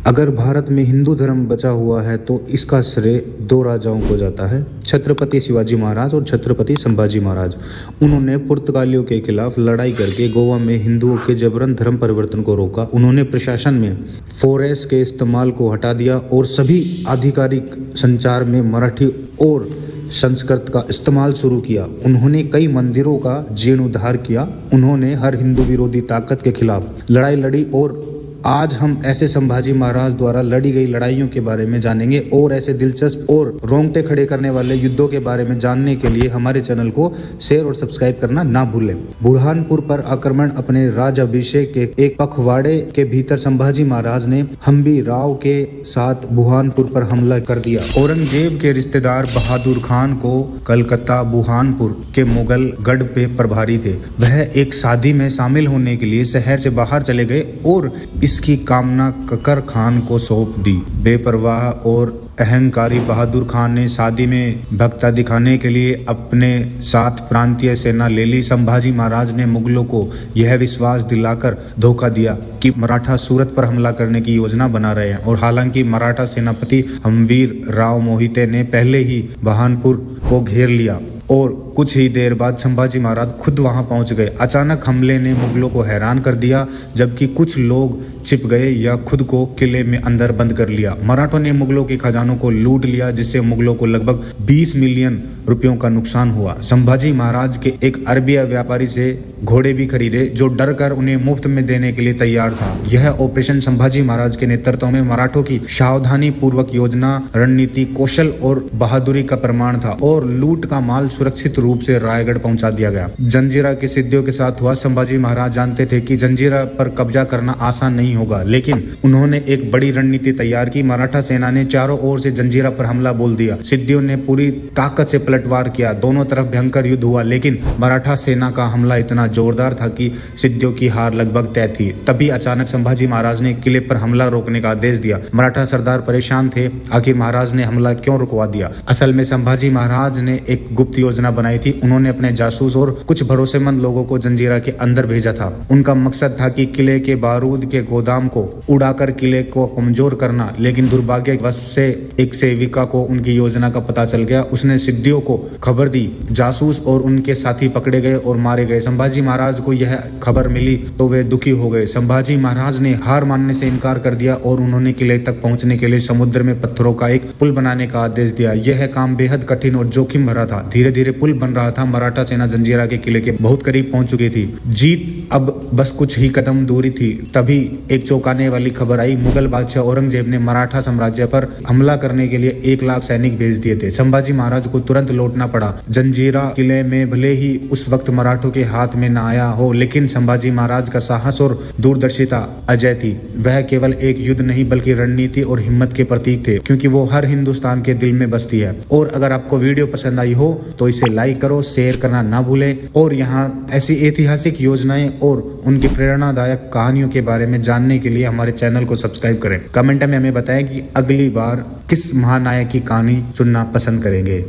अगर भारत में हिंदू धर्म बचा हुआ है तो इसका श्रेय दो राजाओं को जाता है, छत्रपति शिवाजी महाराज और छत्रपति संभाजी महाराज। उन्होंने पुर्तगालियों के खिलाफ लड़ाई करके गोवा में हिंदुओं के जबरन धर्म परिवर्तन को रोका। उन्होंने प्रशासन में फोरेस के इस्तेमाल को हटा दिया और सभी आधिकारिक संचार में मराठी और संस्कृत का इस्तेमाल शुरू किया। उन्होंने कई मंदिरों का जीर्णोद्धार किया। उन्होंने हर हिंदू विरोधी ताकत के खिलाफ लड़ाई लड़ी और आज हम ऐसे संभाजी महाराज द्वारा लड़ी गई लड़ाइयों के बारे में जानेंगे और ऐसे दिलचस्प और रोंगटे खड़े करने वाले युद्धों के बारे में जानने के लिए हमारे चैनल को शेयर और सब्सक्राइब करना ना भूलें। बुरहानपुर पर आक्रमण अपने राज अभिषेक के एक पखवाड़े के भीतर संभाजी महाराज ने हम्बी राव के साथ बुरहानपुर पर हमला कर दिया। औरंगजेब के रिश्तेदार बहादुर खान को कलकत्ता बुरहानपुर के मुगल गढ़ पे प्रभारी थे। वह एक शादी में शामिल होने के लिए शहर से बाहर चले गए और इसकी कामना ककर खान को सौंप दी। बेपरवाह और अहंकारी बहादुर खान ने शादी में भक्ता दिखाने के लिए अपने साथ प्रांतीय सेना ले ली। संभाजी महाराज ने मुगलों को यह विश्वास दिलाकर धोखा दिया कि मराठा सूरत पर हमला करने की योजना बना रहे हैं और हालांकि मराठा सेनापति हम्बीर राव मोहिते ने पहले ही बुरहानपुर को घेर लिया और कुछ ही देर बाद संभाजी महाराज खुद वहां पहुंच गए। अचानक हमले ने मुगलों को हैरान कर दिया, जबकि कुछ लोग छिप गए या खुद को किले में अंदर बंद कर लिया। मराठों ने मुगलों के खजानों को लूट लिया, जिससे मुगलों को लगभग 20 मिलियन रुपयों का नुकसान हुआ। संभाजी महाराज के एक अरबी व्यापारी से घोड़े भी खरीदे जो डर कर उन्हें मुफ्त में देने के लिए तैयार था। यह ऑपरेशन संभाजी महाराज के नेतृत्व में मराठों की सावधानी पूर्वक योजना, रणनीति, कौशल और बहादुरी का प्रमाण था और लूट का माल सुरक्षित रूप से रायगढ़ पहुंचा दिया गया। जंजीरा के सिद्धियों के साथ हुआ। संभाजी महाराज जानते थे कि जंजीरा पर कब्जा करना आसान नहीं होगा, लेकिन उन्होंने एक बड़ी रणनीति तैयार की। मराठा सेना ने चारों ओर से जंजीरा पर हमला बोल दिया। सिद्धियों ने पूरी ताकत से पलटवार किया। दोनों तरफ भयंकर युद्ध हुआ, लेकिन मराठा सेना का हमला इतना जोरदार था कि सिद्धियों की हार लगभग तय थी। तभी अचानक संभाजी महाराज ने किले पर हमला रोकने का आदेश दिया। मराठा सरदार परेशान थे, आखिर महाराज ने हमला क्यों रुकवा दिया। असल में संभाजी महाराज ने एक गुप्त योजना बनाई थी। उन्होंने अपने जासूस और कुछ भरोसेमंद लोगों को जंजीरा के अंदर भेजा था। उनका मकसद था कि किले के बारूद के गोदाम को उड़ाकर किले को कमजोर करना, लेकिन दुर्भाग्यवश से एक सेविका को उनकी योजना का पता चल गया। उसने सिद्धियों को खबर दी। जासूस और उनके साथी पकड़े गए और मारे गए। संभाजी महाराज को यह खबर मिली तो वे दुखी हो गए। संभाजी महाराज ने हार मानने से इनकार कर दिया और उन्होंने किले तक पहुंचने के लिए समुद्र में पत्थरों का एक पुल बनाने का आदेश दिया। यह काम बेहद कठिन और जोखिम भरा था। धीरे धीरे पुल बन रहा था। मराठा सेना जंजीरा के किले के बहुत करीब पहुंच चुकी थी। जीत अब बस कुछ ही कदम दूरी थी। तभी एक चौंकाने वाली खबर आई। मुगल बादशाह औरंगजेब ने मराठा साम्राज्य पर हमला करने के लिए 1 लाख सैनिक भेज दिए थे। संभाजी महाराज को तुरंत लौटना पड़ा। जंजीरा किले में भले ही उस वक्त मराठों के हाथ में न आया हो, लेकिन संभाजी महाराज का साहस और दूरदर्शिता अजय थी। वह केवल एक युद्ध नहीं बल्कि रणनीति और हिम्मत के प्रतीक थे, क्योंकि वो हर हिंदुस्तान के दिल में बसती है। और अगर आपको वीडियो पसंद आई हो तो इसे लाइक करो, शेयर करना ना भूलें और यहाँ ऐसी ऐतिहासिक योजनाएं और उनकी प्रेरणादायक कहानियों के बारे में जानने के लिए हमारे चैनल को सब्सक्राइब करें। कमेंट में हमें बताएं कि अगली बार किस महानायक की कहानी सुनना पसंद करेंगे।